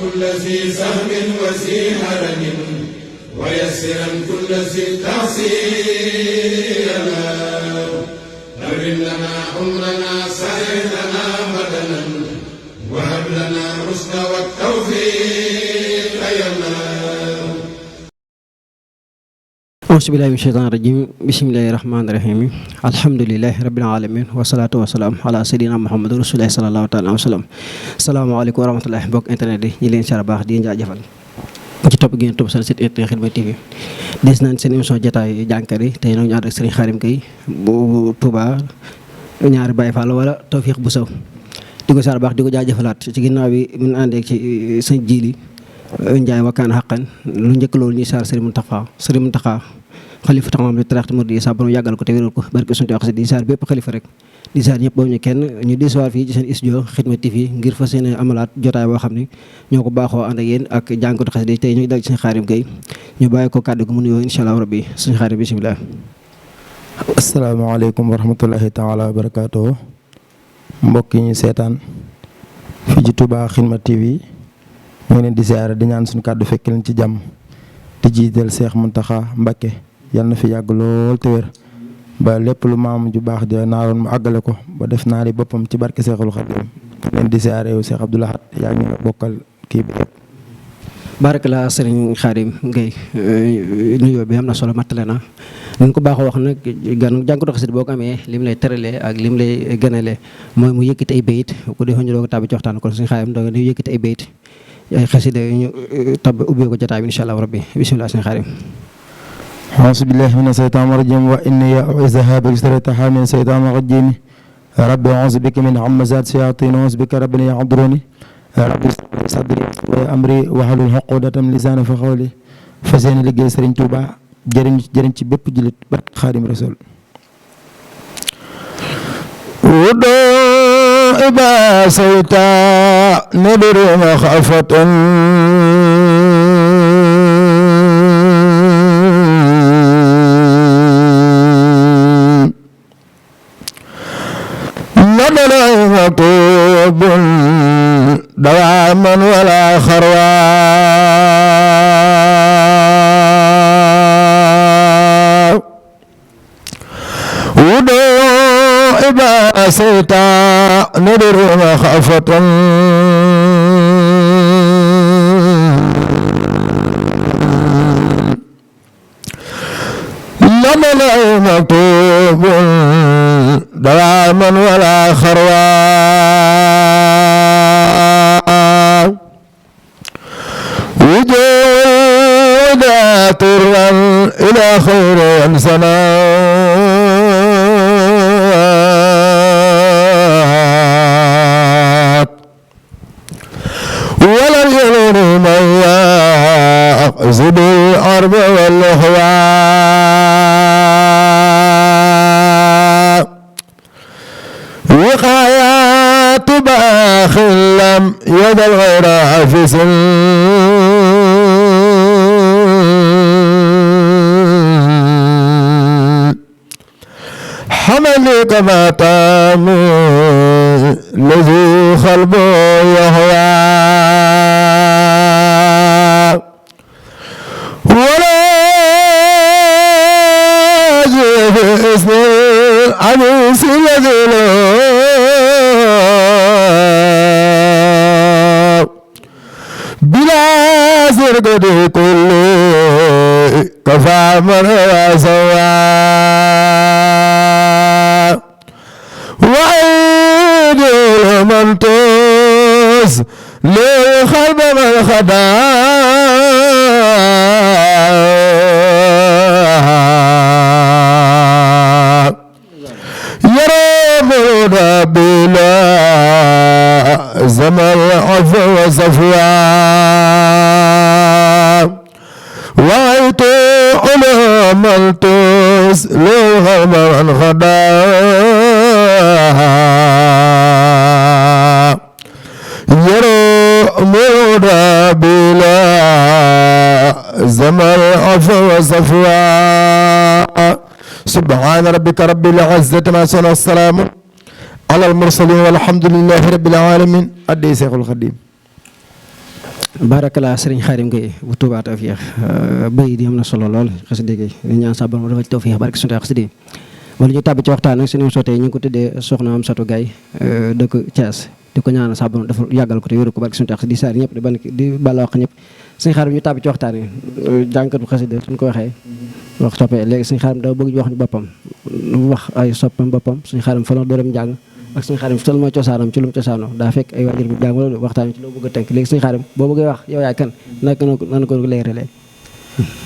كل ذي سهم وذي هرم ويسرا كل ذي تعسير أبرم لنا عمرنا سهل لنا بدنا وهب لنا الرشد والتوفيق يا Auzubillahi minasyaitonir rajim. Bismillahirrahmanirrahim. Alhamdulillahi rabbil alamin wassalatu wassalamu ala sayyidina Muhammadur Rasulullah sallallahu ta'ala wa sallam. Asalaamaaleykum wa rahmatullahi mbokk internet yi ñu leen sar baax di jaajëfal ci topp gi ngeen topp seen site internet Xidma TV. Des nañ seen émission jotaay jànkar yi tey nag ñu ànd ak Serigne Khadim Gueye bu Touba ñaari Baye Fall wala Tawfiq bu Sow di ko sar baax di ko jaajëfalaat ci ginnaaw bi ñu àndee ci sëñ Jili Njaay wakkaan xaqan lu njëkk loolu ñuy saar Serigne Mountakha xalifa taxawam bi taraxte murdi sa borom yàggal ko te wéral ko barke suñu wax di saar bépp xalifa rek di saar ñëpp boobu ñu kenn ñu disuwaar fii ci seen studio Xidma TV ngir fas yéene amalaat jotaay boo xam ne ñoo ko baaxoo ànd ak yéen ak jàngatu xasida tey ñu dal ci Serigne Khadim Gueye ñu bàyyi ko kàddu gu mu nuyoo incha allah rabbi Serigne Khadim bisimilah. asalaamaaleykum wa rahmatullahi taala wa barakaatuhu mbokk yi ñu seetaan fii ci Touba Xidma TV ñu ngi leen di ziare di ñaan suñu kàddu fekk leen ci jàmm di jiital Cheikh Mountakha Mbacké yal na fi yàgg lool te wér ba lépp lu maam ju baax ja naaroon mu àggale ko ba def naa li boppam ci barke Cheikhul Khadim leen di ziare yow Cheikh Abdou Lahad yaa ngi bokkal kii bi yëpp. Barakallah Serigne Khadim Gueye nuyoo bi am na solo mattale na ñu ko baaxoo wax nag gan jàngatu xasida boo ko amee lim lay tëralee ak lim lay gënalee mooy mu yëkkati ay bayit ku defee ñu doog a tàbbi ci waxtaan kon Serigne Khadim doog a yëkkati ay bayit ay xasida ñu tab ubbee ko jotaay bi incha allah rabbi bisimilah Serigne Khadim. auzu billahi mina shaytaani rajiim wa inni u'iizuhaa bika wa mina shaytaani rajiim rabbi auzu bika min hamazaati shayaatiin wa auzu bika rabbi an yahduruun rabbi ishrah li sadri wa amri wahlul uqdatan min lisaani yafqahu qawli fas yéene liggéey Serigne Touba jëriñ ci bépp jullit barke Xaadim Rasuul إبا سيتا ندر مخافة ندر مطوب دواما ولا خروا إبا سيتا ندر مخافة لمن مكتوب دواما ولا خروا وجود طرا إلى خير سنا ولم يلون من يقصد الأرض والهواء وقايات باخ لم يدل غير عفس حمل كما تام الذي خلبه يهوى ولا جيب اسم العبيس الذي بلا سرقة كل كفى من وسوى وعيد من توس للخلب من خدا يرى مرد بلا زمن عفو وصفوى وعيت علوم التوس للخلب من خدا يرى بلا زمر عفو وصفوى سبحان ربك رب العزة ما يصفون والسلام على المرسلين والحمد لله رب العالمين. addi Seexul Xadiim barakalaa sëriñ Xaadim Gueye bu Touba Tawfekh béy di am na solo lool xasida gi di ñaan sa borom dafa ci tawfeex barke sunu xasida yi wala ñu tàbbi ci waxtaan nag suñu sotee ñu ngi ko tuddee soxna Amsatou Gaye dëkk Thiès di ko ñaanal sa borom dafa yàggal ko te wéru ko barke sunu xasida di saar ñëpp di bala wax ñëpp sëriñ Xaadim ñu tàbbi ci waxtaan yi jànkatu xasida suñ ko waxee wax toppee léegi sëriñ Xaadim dafa bëgg ñu wax ñu boppam wax ay soppam boppam sëriñ Xaadim fa la dooram jàng ak sëriñ Xaadim sol mooy cosaanam ci lu mu cosaanoo daa fekk ay waajur bi jàng loolu waxtaan ci loo bëgg a tënk léegi sëriñ Xaadim boo bëggee wax yow yaay kan nan ko leeralee.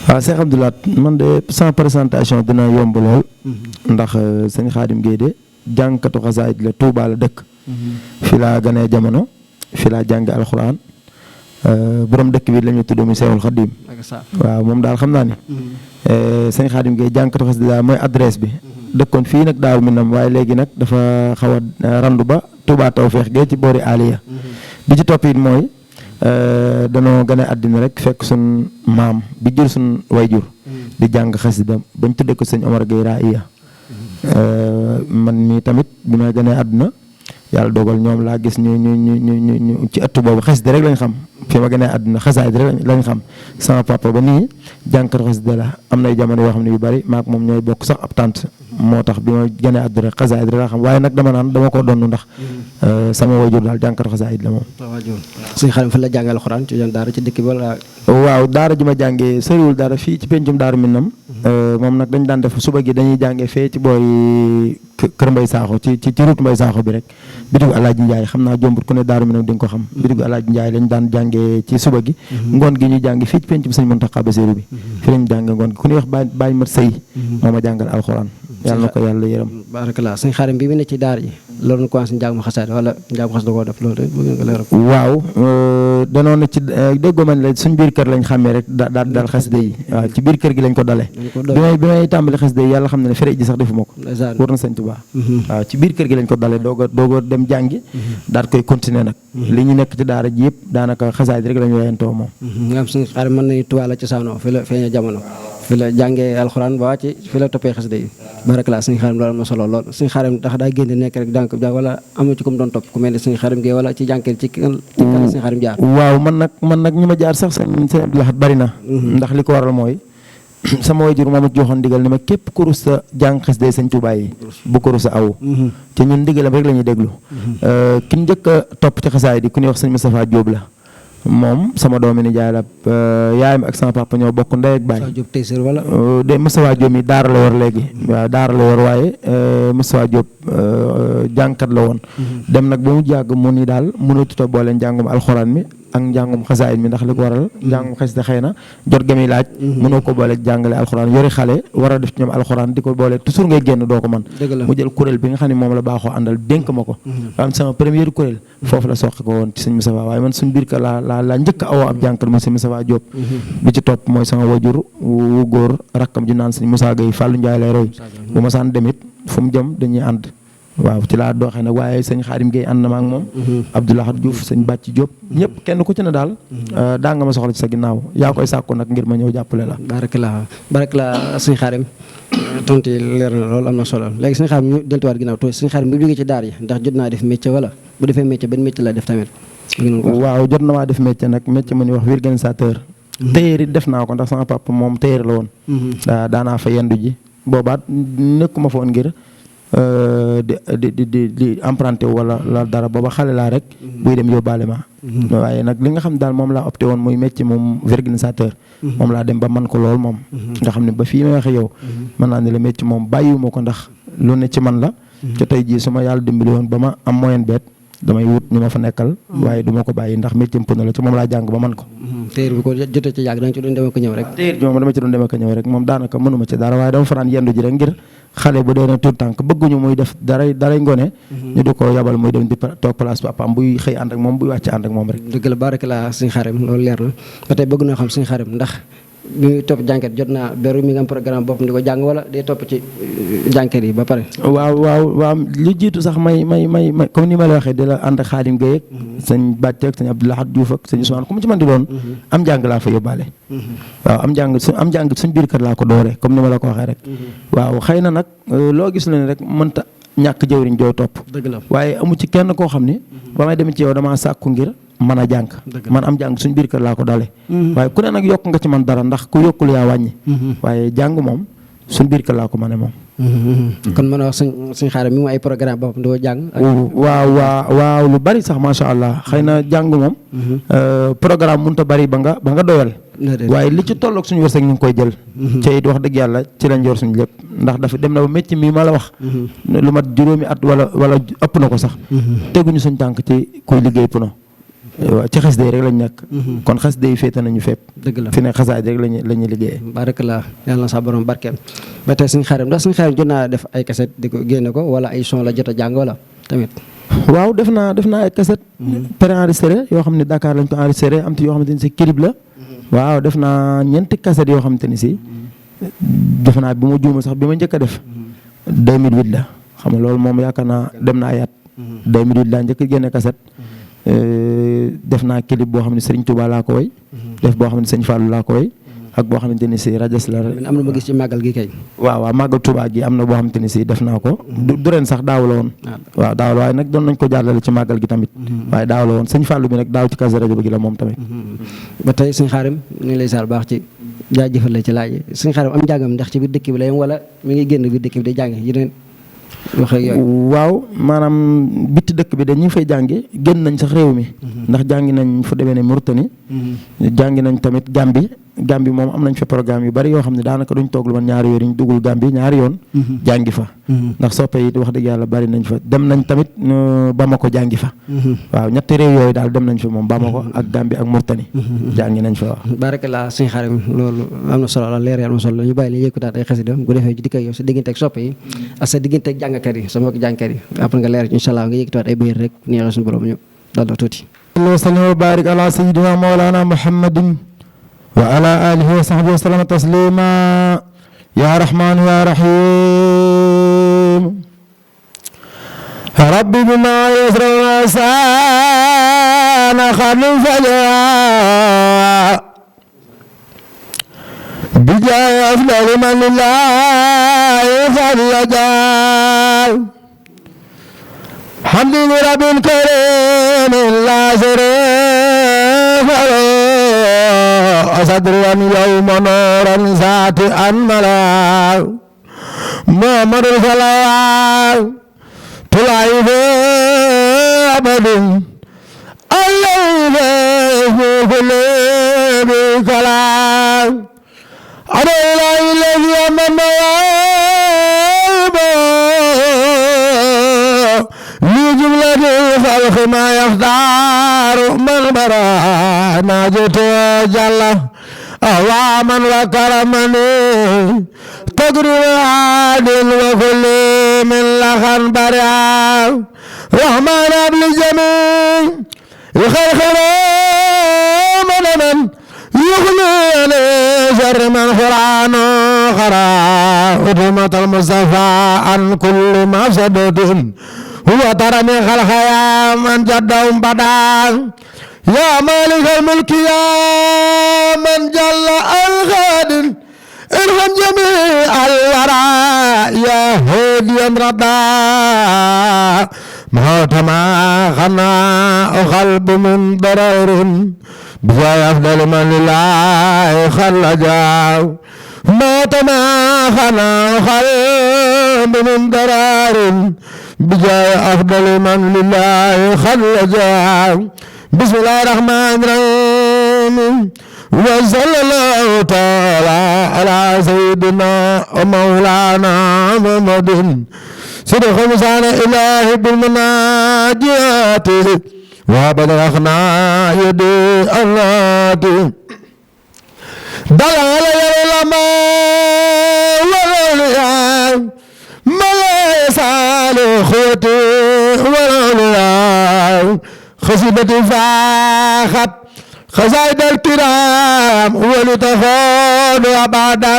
waaw Cheikh Abdou Lahad man de sans présentation dina yomb lool ndax sëñ Xaadim Gueye de jàngkatu xasaayid la Touba la dëkk fi laa ganee jamono fi laa jànge alxuraan borom dëkk bi la ñu tudd muy Seexul Xaadim waaw moom daal xam naa ni sëñ Xaadim Gueye jàngkatu xasaayid daal mooy adresse bi dëkkoon fii nag Daaru Minam waaye léegi nag dafa xaw a randu ba Touba Tawfekh Gueye ci boori Aliya bi ci topp it mooy danoo gën a àddina rek fekk sun maam bi jur sun wayjur di jàng xasida bañ tudde ko sëñ Omar Gueye Raaya man mii tamit bi may gën a àddina yàlla dogal ñoom laa gis ñu ci ëtt boobu xasida rek lañ xam fi ma gën a àddina xasaayid rek lañ xam sama papa ba nii jàngkat xasida la am nay jamono yoo xam ne yu bari maak moom ñooy bokk sax ab tànt moo tax bi ma gën a àddina xasaayid rek laa xam waaye nag dama ko donn ndax sama wayjur daal jàngkat xasaayid la moom. sëñ Xaadim fa la jàngal alxuraan ci daara ci dëkk bi wala. waaw daara ji ma jàngee soriwul daara fii ci pencum Daaru Minam moom nag dañ daan def suba gi dañuy jàngee fee ci boori kër Mbay Saaxo ci route Mbay Saaxo bi rek bitigu Alaaji Njaay xam naa jombut ku ne Daaru Minam di nga ko xam bitigu Alaaji Njaay lañ daan jàngee ci suba gi ngoon gi ñu jàngi fii ci pencum sëñ Muntaxa Basiru bi fi lañ jàngee ngoon gi ku ñuy wax Baay Mat Sëy moo ma jàngal alxuraan yàlla na ko yàlla yërëm. barakallah sëñ Xaadim bi mu ne ci daara ji loolu na commencé njàngum xasaayid wala njàngum xas da koo def loolu waaw danoo na ci déggoo man la suñ biir kër lañ xàmmee rek daal xasida yi waaw ci biir kër gi lañ ko dale bi may tàmbali xasida yi yàlla xam ne fere ji sax defuma ko war na sëñ Tuubaa waaw ci biir kër gi lañ ko dale dooga dem jàngi daal koy continuer nag li ñu nekk ci daara ji yëpp daanaka xasaayid rek lañu wayantoo moom nga am sëñ Xaadim mën nañu Tuubaa la ci saanoo fi la feeña jamono fi la jàngee alxuraan ba ci fi la toppee xasida yi barakallah sëñ Xaadim loolu am na solo lool sëñ Xaadim ndax daa génn nekk rek jàng wala am na ci comme doon topp ku mel ne sëñ Xaadim Gueye wala ci jànkeel ci kan sëñ Xaadim jaar waaw man nag ñi ma jaar sax sëñ Abdou Lahad bari na ndax li ko waral mooy sama wayjur moom it joxoon ndigal ni ma képp ku rus sa jàng xasida sëñ Tuubaa yi bu ko rus sa aw te ñun ndigalam rek la ñuy déglu ki njëkk a topp ci xasaay di ku ñuy wax sëñ Moustapha Diop la moom sama doomi ni jaay la yaayam ak sama papa ñoo bokk ndey ak baay de Moustapha Diop mi daara la war léegi waaw daara la war waaye Moustapha Diop jàngkat la woon dem nag ba mu jàgg mu ni daal mënatut a boole njàngum alxuraan mi ak njàngum xasaayid mi ndax li ko waral njàngum xasida xëy na jot ga muy laaj mënoo ko boole jàngale alxuraan yori xale war a def ci ñoom alxuraan di ko boole toujours ngay génn doo ko mën mu jël kuréel bi nga xam ne moom la baaxoo àndal dénk ma ko am sama première kuréel foofu la soqi ko woon ci sëñ Moustapha waaye man suñ biir ka la njëkk a awoo ab jàngkat muy sëñ Moustapha Diop bi ci topp mooy sama wajur wu góor rakkam ji naan sëñ Moussa Gueye Fallou Ndiaye lay roy bu ma saan demit fu mu jëm dañuy ànd waaw ci laa doxee nag waaye sëñ Xaadim Gueye ànd na ma ak moom Abdou Lahad Diouf sëñ Bàcci Diop ñëpp kenn ku ci ne daal daa nga ma soxla ci sa ginnaaw yaa koy sàkku nag ngir ma ñëw jàppale la barakallah sëñ Xaadim tontu leer na loolu am na solo léegi sëñ Xaadim ñu deltuwaat ginnaaw to sëñ Xaadim bu jógee ci daar yi ndax jot naa def métier wala bu defee métier benn métier la def tamit waaw jot na maa def métier nag métier mu ñuy wax organisateur téyeer it def naa ko ndax sama papa moom téyeer la woon daanaa fa yendu ji boobaat nekkuma fa woon ngir di emprunté wala la dara booba xale laa rek buy dem yóbbaale ma waaye nag li nga xam daal moom laa opté woon muy métier moom organisateur moom laa dem ba man ko lool moom nga xam ne ba fii may waxe yow mën naa ne la métier moom bàyyiwuma ko ndax lu ne ci man la ca tey jii su ma yàlla dimbali woon ba ma am moyen beet damay wut ñu ma fa nekkal waaye du ma ko bàyyi ndax métier pëna la ci moom laa jàng ba man ko téer bi ko jotee ci yàgg da nga ci doon demee ko ñëw rek téer bi moom dama ci doon demee ko ñëw rek moom daanaka mënuma ci dara waaye dama fanaan yendu ji rek ngir xale bu dee na tout tànk bëgguñu muy def daray ngone ñu di ko yabal muy dem di toog place papaam buy xëy ànd ak moom buy wàcc ànd ak moom rek dëgg la barakallah sëñ Xaadim loolu leer na ba tey bëgg naa xam sëñ Xaadim ndax bi muy topp jànket jot naa beru mi nga am programme boppam di ko jàng wala day topp ci jànket yi ba pare waaw lu jiitu sax may comme ni ma la waxee di la ànd ak Xaadim Gueye ak sëñ Bàcc ak sëñ Abdou Lahad Diouf ak sëñ Ousmane ku mu ci mën di doon am jàng laa fa yóbbaale waaw am jàng suñ biir kër laa ko doore comme ni ma la ko waxee rek waaw xëy na nag loo gis la ne rek mënta ñàkk jëwriñ joo topp waaye amu ci kenn koo xam ni ba may dem ci yow damaa sàkku ngir mën a jàng man am jàng suñ biir kër laa ko dale waaye ku ne nag yokk nga ci man dara ndax ku yokkul yaa wàññi waaye jàng moom suñ biir kër laa ko mën moom kon mën a wax suñ xaaral mi mu ay programme boppam doo jàng waaw lu bari sax macha allah xëy na jàng moom programme mënut a bari ba nga doyal waaye li ci tolloog suñu wërsëg ñu ngi koy jël ci it wax dëgg yàlla ci lañ yor suñu lépp ndax dafa dem na ba métti mii ma la wax lu mat juróomi at wala ëpp na ko sax teguñu suñ tànk ci kuy liggéey puno waaw ci xasida yi rek lañ nekk kon xasida yi féete nañu fépp dëgg la fi ne xasaay rek la ñuy liggéeyee barakallah yàlla na sax borom barkeem ba tey suñ xarim ndax suñ xarim jot naa def ay cassette di ko génne ko wala ay son la jot a jàng wala tamit waaw def naa ay cassette pré-enregistré yoo xam ne Dakar lañ ko enregistré am ci yoo xamante ni si clip la waaw def naa 4 cassette yoo xamante ni si def naa bi ma juuma sax bi ma njëkk a def 2008 la xam nga loolu moom yaakaar naa dem naa ay at 2008 laa njëkk a génne cassette def naa clip boo xam ne Serigne Touba laa ko woy def boo xam ne Serigne Fallou laa ko woy ak boo xamante ni si rajas la am na ma gis ci màggal gi kay waaw màggal Touba gi am na boo xamante ni si def naa ko du ren sax daaw la woon waaw daaw la waaye nag doon nañ ko jàllale ci màggal gi tamit waaye daaw la woon Serigne Fallou bi nag daaw ci Kazu Rajab gi la moom tamit ba tey suñ xaarim ñu ngi lay saal baax ci jaajëfal la ci laaj suñ xaarim am njàngam ndax ci biir dëkk bi la yem wala mi ngi génn biir dëkk bi day jàng yeneen waaw maanaam bitti dëkk bi dañuy fay jàngi génn nañ sax réew mi ndax jàngi nañ fu demee ne Mauritanie jàngi nañ tamit Gambie moom am nañ fa programme yu bari yoo xam ne daanaka duñ toog lu man ñaari yoon ñu dugul Gambie ñaari yoon jàngi fa ndax soppe yi wax dëgg yàlla bari nañ fa dem nañ tamit Bamako jàngi fa waaw 3 réew yooyu daal dem nañ fa moom Bamako ak Gambie ak Mauritanie jàngi nañ fa waaw barakallah suñu xarim loolu am na solo la leer am na solo la ñu bàyyi la yëkkutaat ay xasida bu defee ci dikk ak yow sa diggante ak soppe yi ak sa diggante ak jàngkat yi sama mbokk jàngkat yi après nga leer incha allah nga yëkkutaat ay bayir rek neexal suñu borom ñu dal la tuuti wa barik ala sayyidina mawlana muhammadin wa ala alihi wa sahbihi wa sallama taslima ya rahman ya rahim rabbi bima yasra sana khalil faja bijaya afdal man lillahi fallaja hamdi rabbil karim la sharika أصدرا يوم نورا ساطئا ملا محمد صلوات طلعه أبد الله في كل بكلام على الإله الذي أمن لجملة الخلق ما يختار من برا ناجت جل أواما وكرمني تقرب عادل وكل من لخن بريا رحمن ابن الجميع الخلق من يغني شر من قرآن خرا أمة المصطفى عن كل مفسدة هو ترى من خلق يا من جدهم بدان يا مالك الملك يا من جل الغادر ارحم جميع الورى يا هاديا رضا موت ما خنا قلب من ضرر بجاي أفضل من لله خلجا موت ما خنا قلب من ضرر بجاي أفضل من لله خلجا بسم الله الرحمن الرحيم وصلى الله تعالى على سيدنا ومولانا محمد صدق لسان إله بالمناجات وبلغنا يدي الله دلال العلماء والأولياء ما لا يسال خوتي والأولياء خصيبتي فاخت خزائد الكرام ولتخون أبدا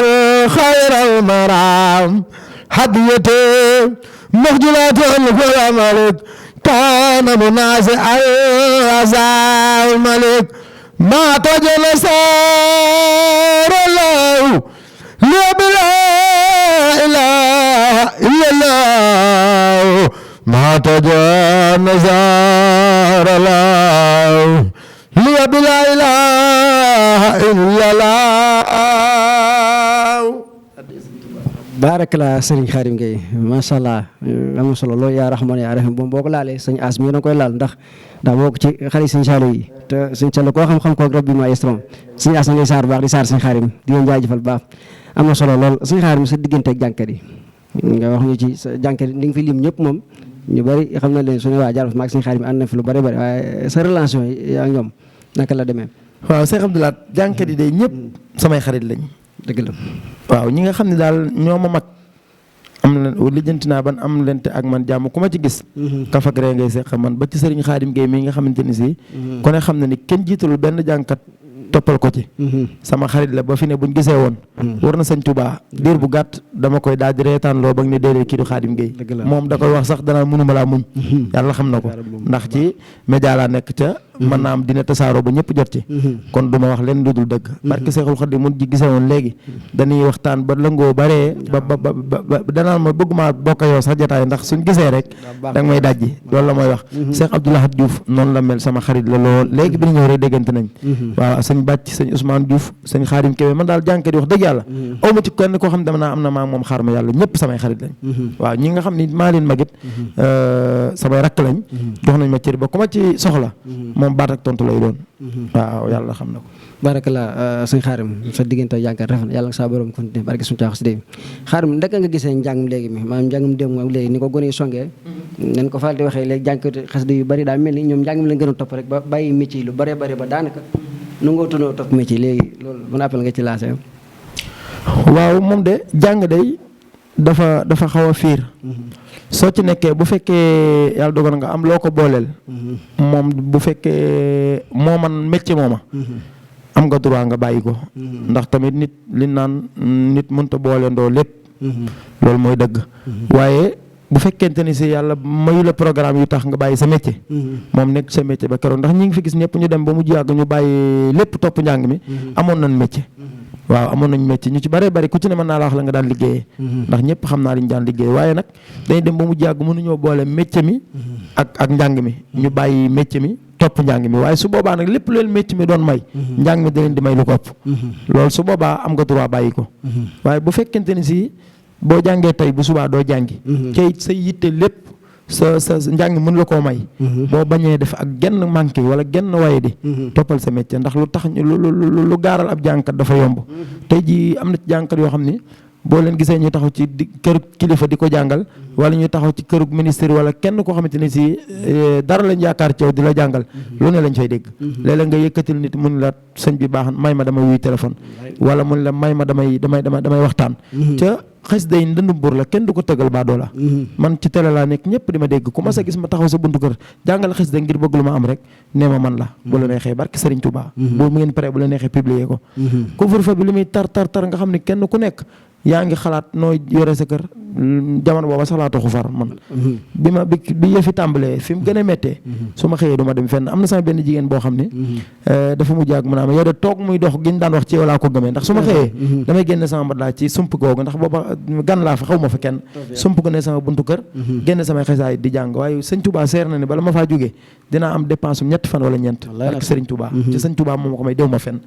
خير المرام هديتي مخجلات الكل ملك كان منازعا رزا الملك ما تجل سار الله لا إله إلا الله ما تجل سار الله bi laa ilaaha illallah. baarakala sëriñ Xaadim Gueye macha allah am na solo loolu yaa rahmaan yaa rahim boo ko laalee sëñ as mii da koy laal ndax daa bokk ci xarit sëñ Saliou yi te sëñ Saliou koo xam-xam koog rabbi maestro sëñ as na ngay saar baax di saar sëñ Xaadim di leen jaajëfal baax am na solo lool sëñ Xaadim sa diggante ak jànkat yi nga wax ñu ci sa jànkat li nga fi lim ñëpp moom ñu bari xam na leen suñu waa Jaraf maag sëñ Xaadim ànd na fi lu bari bari waaye sa relation yi yaa ñoom naka la demee. waaw Cheikh Abdoulaye jànkat yi day ñëpp samay xarit lañ. dëgg la. waaw ñi nga xam ne daal ñoo ma mag am na lijjanti naa ban am lente ak man jàmm ku ma ci gis. kaf ak ree ngay seq man ba ci sëriñ Xaadim Gueye mii nga xamante ni si. ku ne xam na ni kenn jiitalul benn jànkat toppal ko ci. sama xarit la ba fi ne buñ gisee woon. war na sëñ Touba diir bu gàtt dama koy daal di reetaan loo ba nga ne déedéet kii du Xaadim Gueye moom da koy wax sax danaa mënuma laa muñ. yàlla xam na ko ndax ci média laa nekk ca. mën naa am dina tasaaroo ba ñëpp jot ci. kon du ma wax leen lu dul dëgg. parce que Seexul Xaadim mun ji gisee woon léegi. dañuy waxtaan ba lëngoo baree. ba danaan ma bëgg maa bokk yow sax jotaay ndax suñ gisee rek. da nga may dajji loolu la mooy wax. Cheikh Abdou Lahad Diouf noonu la mel sama xarit la lool léegi bi ñu ñëw rek déggante nañ. waaw sëñ Bàcc sëñ Ousmane Diouf sëñ Xaadim Kébé man daal jànkat yi wax dëgg yàlla. aw ma ci kenn koo xam dama naa am na maa moom xaar ma yàlla ñëpp samay xarit lañ. waaw ñi nga xam ni maa leen magit samay rakk lañ. jox nañ ma cër ba ku ma ci soxla moom baat ak tontu lay doon. waaw yàlla xam na ko. barakallah sëñ Xaadim sa diggante ak jànkat rafet na yàlla nga saa borom continué barke suñu caax si dégg Xaadim ndaka nga gisee njàngum léegi mi maanaam njàngum démb moom léegi ni ko gone yi songee nañ ko faal di waxee léegi jànkat xasida yu bari daa mel ni ñoom njàng mi lañ gën a topp rek ba bàyyi métier yi lu bëree bëri ba daanaka nu ngoo tunoo topp métier léegi loolu ban appel nga ci lancé. waaw moom de jàng day dafa xaw a fiir soo ci nekkee bu fekkee yàlla dogal nga am loo ko booleel. moom bu fekkee moo man métier mooma. am nga droit nga bàyyi ko. ndax tamit nit li naan nit mënta boole ndoo lépp. loolu mooy dëgg. waaye bu fekkente ni si yàlla mayu la programme yu tax nga bàyyi sa métier. moom nekk sa métier ba keroog ndax ñi ngi fi gis ñëpp ñu dem ba mu yàgg ñu bàyyi lépp topp njàng mi. amoon nañ métier. waaw amoon nañ métier ñu ci bëree bëri ku ci ne mën naa la wax la nga daan liggéeyee. ndax ñëpp xam naa li ñu daan liggéey waaye nag dañuy dem ba mu jàgg mënuñoo boole métier mi ak njàng mi ñu bàyyi métier mi topp njàng mi waaye su boobaa nag lépp leen métier mi doon may. njàng mi da leen di may lu ko ëpp. loolu su boobaa am nga droit bàyyi ko. waaye bu fekkente ni si boo jàngee tey bu subaa doo jàngi. kay sa yitte lépp sa njàng mën la koo may. boo bañee def ak genn manqué wala genn waye di. toppal sa métier ndax lu tax lu gaaral ab jàngkat dafa yomb. tey jii am na ci jàngkat yoo xam ni boo leen gisee ñu taxaw ci këru kilifa di ko jàngal wala ñu taxaw ci këru ministère wala kenn koo xamante ne si dara lañ yaakaar ci yow di la jàngal lu ne lañ fay dégg. léeg-léeg nga yëkkatil nit mun la sëñ bi baax may ma damay wuy téléphone wala mun la may ma damay waxtaan. ca xës day ndëndum buur la kenn du ko tëggal baadoo la. man ci télé laa nekk ñëpp di ma dégg ku ma sa gis ma taxaw sa buntu kër jàngal xës da ngir bëgg lu ma am rek nee ma man la. bu la neexee barki Serigne Touba. boobu mu ngeen pare bu la neexee publier ko. couvre-feu bi li muy tar nga xam ne kenn ku nekk yaa ngi xalaat noo yore sa kër jamono booba sax laa taxu far man. bi yëfi tàmbalee fi mu gën a méttee. su ma xëyee du ma dem fenn am na sama benn jigéen boo xam ne. dafa mu jàgg mu naa ma yow de toog muy dox gi ñu daan wax ci yow laa ko gëmee ndax su ma xëyee. damay génne sama mbat laa ci sump googu ndax booba gan laa fa xaw ma fa kenn. sump ko ne sama buntu kër. génne samay xesaay di jàng waaye sëñ Touba seer na ne bala ma faa jógee dinaa am dépense ñetti fan wala ñeent. ak Sëriñ Touba. ci sëñ Touba moom ko may dew ma fenn.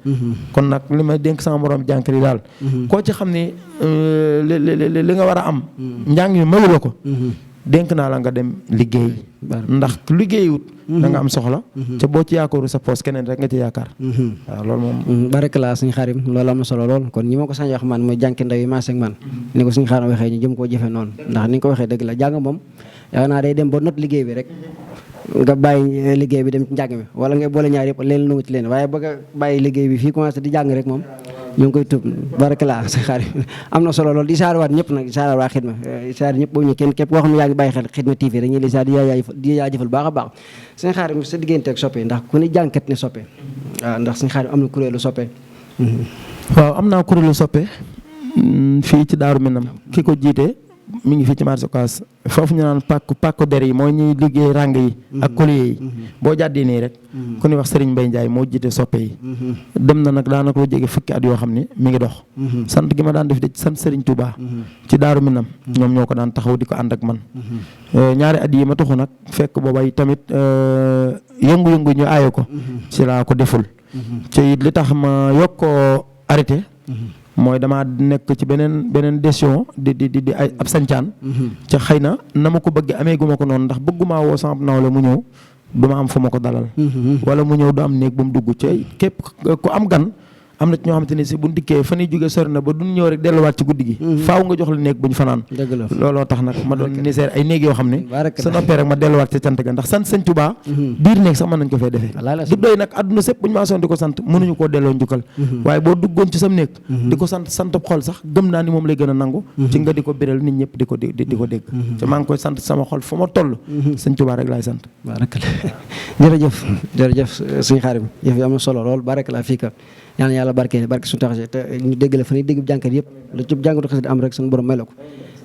kon nag li ma dénk sama morom jànkari daal. koo ci xam ne li nga war a am. njàng mi mayu la ko. dénk naa la nga dem liggéey. ndax liggéeyut da nga am soxla. ca boo ci yaakaaru sa poos keneen rek nga ci yaakaar. waaw loolu moom. barakalaa suñu xarim loolu am na solo lool kon ñi ma ko sañ wax man mooy jànki ndaw yi maas ak man ni ko suñu xarim waxee ñu jëm koo jëfe noonu ndax ni nga ko waxee dëgg la jàng moom yaakaar naa day dem ba not liggéey bi rek nga bàyyi liggéey bi dem ci njàng mi wala ngay boole ñaar yëpp leen lu nga ci leen waaye bëgg a bàyyi liggéey bi fii commencé di jàng rek moom ñu ngi koy tub barakalaa sa xarit am na solo lool di saarawaat ñëpp nag di saarawaat xidma saar ñëpp boobu ñu kenn képp koo xam ne yaa ngi bàyyi xel xidma TV rek ñu li saar di jaajëfal baax a baax seen xarit sa diggante ak soppe ndax ku ne jàngkat ne soppe waaw ndax seen xarit am na kuréelu soppe waaw am naa kuréelu soppe fii ci Daaru Minam ki ko jiite mi ngi fii ci marché Ocass foofu ñu naan pàkku der yi mooy ñuy liggéey ràng yi ak collier yi boo jàddee nii rek ku ñuy wax Serigne Mbaye Ndiaye moo jiite soppe yi dem na nag daanaka lu jege fukki at yoo xam ne mi ngi dox sant gi ma daan def de sant Serigne Touba ci Daaru Minam ñoom ñoo ko daan taxaw di ko ànd ak man ñaari at yi ma taxu nag fekk boobay tamit yëngu-yëngu ñu aaye ko ci laa ko deful ci it li tax ma yokk ko arrêté mooy damaa nekk ci beneen décision di ay ab sancaan ca xëy na ma ko bëgg amee gu ma ko noonu ndax bëgguma woo sama nawle mu ñëw du ma am fu ma ko dalal wala mu ñëw du am néeg bu mu dugg ci képp ku am gan am na ci ñoo xamante ni si bu ñu dikkee fa ñuy jógee sori na ba duñ ñëw rek delluwaat ci guddi gi faaw nga jox la néeg bu ñu fanaan looloo tax nag ma doon niseer ay néeg yoo xam ne sa noppee rek ma delluwaat ca cant ga ndax sant sëñ Tuubaa biir néeg sax mën nañ ko fee defee du doy nag àdduna sépp bu ñu maasoon di ko sant mënuñu koo delloo njukkal waaye boo duggoon ci sam néeg di ko sant xol sax gëm naa ni moom lay gën a nangu ci nga di ko biral nit ñëpp di ko dégg te maa ngi koy sant sama xol fu ma toll sëñ Tuubaa rek laay sant jërëjëf sëñ Xaadim jëf yi am na solo lool barakallah fii ka yàlla yàlla barke suñu taxasee te ñu dégg la fa ñuy dégg jànkat yëpp lu ci jàngatu xasida am rek suñu borom may la ko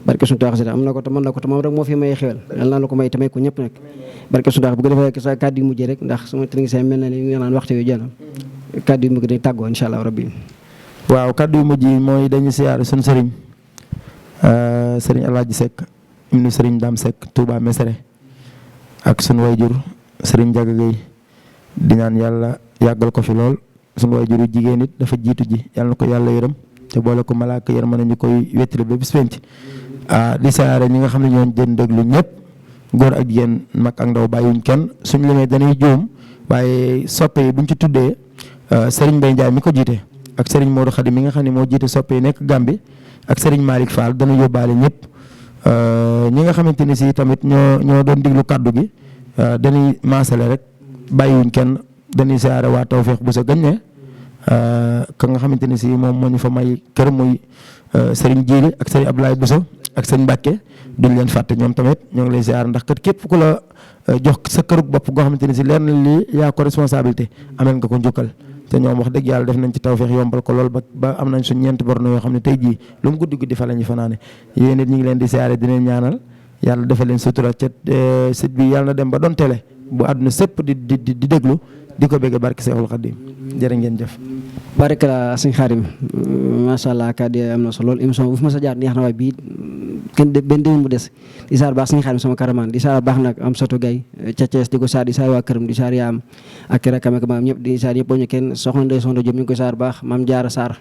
barke suñu taxasee am na ko te mën na ko te moom rek moo fi may xewal yàlla naa la ko may te may ko ñëpp nag barke suñu tax bu ko defee sa kàddu yu mujjee rek ndax suma technicien mel na ni nga naan waxtu yu jël kàddu yu mujj dañ tàggoo insha allah rabbi waaw kàddu yu mujj yi mooy dañu siyaare suñu sëriñ sëriñ Alaaji Seck ibnu sëriñ Dame Seck Touba Mesere ak suñu wayjur sëriñ Njaga Gay di ñaan yàlla yàggal ko fi lool suñu wayjur yu jigéen it dafa jiitu ji yàlla na ko yàlla yërëm te boole ko malaaka yërëm ñu koy wettali ba bis penc di siyaare ñi nga xam ne ñoo jën déglu ñëpp góor ak jigéen mag ak ndaw bàyyiwuñ kenn suñ limee dañuy juum waaye soppe yi buñ ci tuddee Serigne Mbaye Ndiaye mi ko jiite ak Serigne Modou Khady mi nga xam ne moo jiite soppe yi nekk Gambie ak Serigne Malick Fall dana yóbbaale ñëpp ñi nga xamante ni si tamit ñoo doon diglu kaddu gi dañuy maasale rek bàyyiwuñ kenn dañuy siyaare waa Tawfekh bu sa gaññee ka nga xamante ni si moom moo ñu fa may kër muy Serigne Djili ak Serigne Abdoulaye Bousso ak sëñ Mbàkke duñ leen fàtte ñoom tamit ñoo ngi lay ziar ndax kat képp ku la jox sa kërug bopp goo xamante ni si leer na lii yaa ko responsabilité amel nga ko njukkal te ñoom wax dëgg yàlla def nañ ci tawfeex yombal ko lool ba am nañ suñ ñeenti borno yoo xam ne tey jii lu mu guddi fa la ñu fanaane yéen it ñu ngi leen di ziare dinañ ñaanal yàlla defal leen sutura ca site bi yàlla na dem ba doon télé bu àdduna sëpp di déglu di ko bëgg barke Seexul Xadiim jërë ngeen jëf. barikala sëñ Xaadim macha allah kàddu am na solo lool émission bu fi ma sa jaar neex na waaye bii kenn benn déwén mu des di saar baax sëñ Xaadim sama karamaan di saar baax nag am soto gay ca Thiès di ko saar di saar waa këram di saar yaam ak rakam ak maam ñëpp di saar ñëpp boo ñu kenn soxna Ndeye Soxna Diop ñu ngi koy saar baax maam Jaara Saar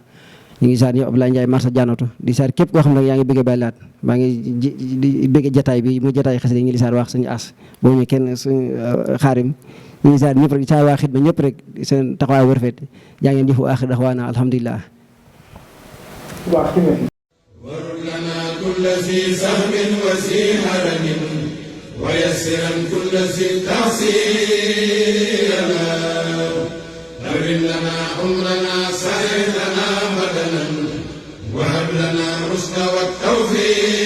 ñu ngi saar ñëpp Abdoulaye Ndiaye marsa janatu di saar képp koo xam ne yaa ngi bëgg Baay Laat maa ngi di bëgg jataay bi mu jataay xasida ñu di saar wax suñu as boo ñu kenn suñu Xaadim ñu ngi saar ñëpp rek di saar waa xidma ñëpp rek seen taxawaay bu rafet jaa ngeen jëfu aaxir daxwaana alhamdulilah warul lana kulla si sahmin wa si haramin wa yassiran kulla si taxsirana awin lana umrana sahih lana badanan wa hab lana rusda wa tawfiq